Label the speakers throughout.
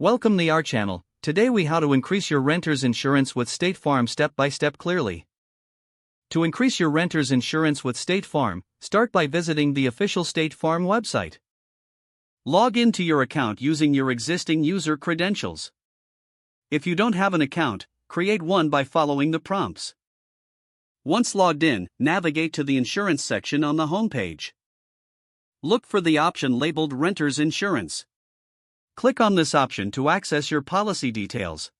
Speaker 1: Welcome to our channel. Today we how to increase your renter's insurance with State Farm step by step clearly. To increase your renter's insurance with State Farm, start by visiting the official State Farm website. Log into your account using your existing user credentials. If you don't have an account, create one by following the prompts. Once logged in, navigate to the insurance section on the homepage. Look for the option labeled Renter's Insurance. Click on this option to access your policy details.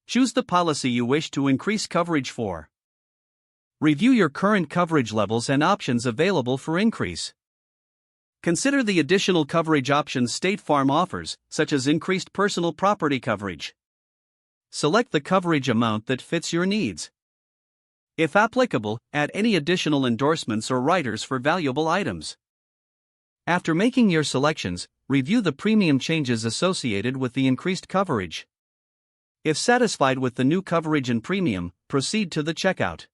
Speaker 1: Choose the policy you wish to increase coverage for. Review your current coverage levels and options available for increase. Consider the additional coverage options State Farm offers, such as increased personal property coverage. Select the coverage amount that fits your needs. If applicable, add any additional endorsements or riders for valuable items. After making your selections, review the premium changes associated with the increased coverage. If satisfied with the new coverage and premium, proceed to the checkout.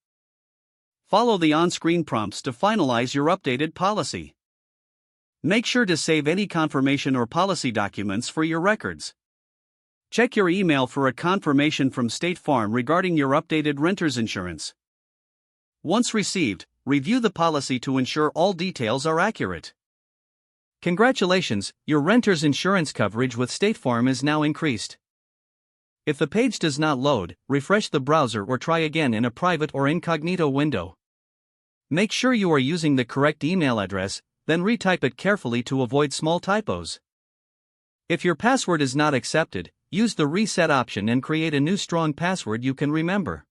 Speaker 1: Follow the on-screen prompts to finalize your updated policy. Make sure to save any confirmation or policy documents for your records. Check your email for a confirmation from State Farm regarding your updated renter's insurance. Once received, review the policy to ensure all details are accurate. Congratulations, your renter's insurance coverage with State Farm is now increased. If the page does not load, refresh the browser or try again in a private or incognito window. Make sure you are using the correct email address, then retype it carefully to avoid small typos. If your password is not accepted, use the reset option and create a new strong password you can remember.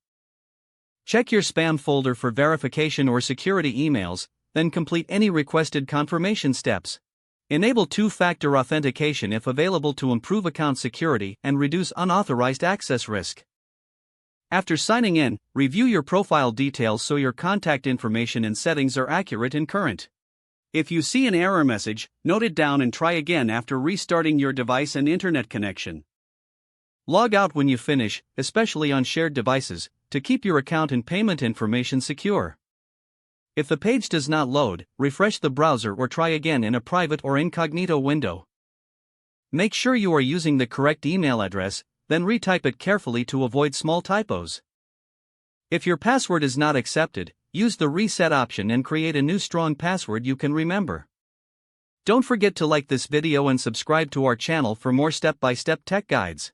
Speaker 1: Check your spam folder for verification or security emails, then complete any requested confirmation steps. Enable two-factor authentication if available to improve account security and reduce unauthorized access risk. After signing in, review your profile details so your contact information and settings are accurate and current. If you see an error message, note it down and try again after restarting your device and internet connection. Log out when you finish, especially on shared devices, to keep your account and payment information secure. If the page does not load, refresh the browser or try again in a private or incognito window. Make sure you are using the correct email address, then retype it carefully to avoid small typos. If your password is not accepted, use the reset option and create a new strong password you can remember. Don't forget to like this video and subscribe to our channel for more step-by-step tech guides.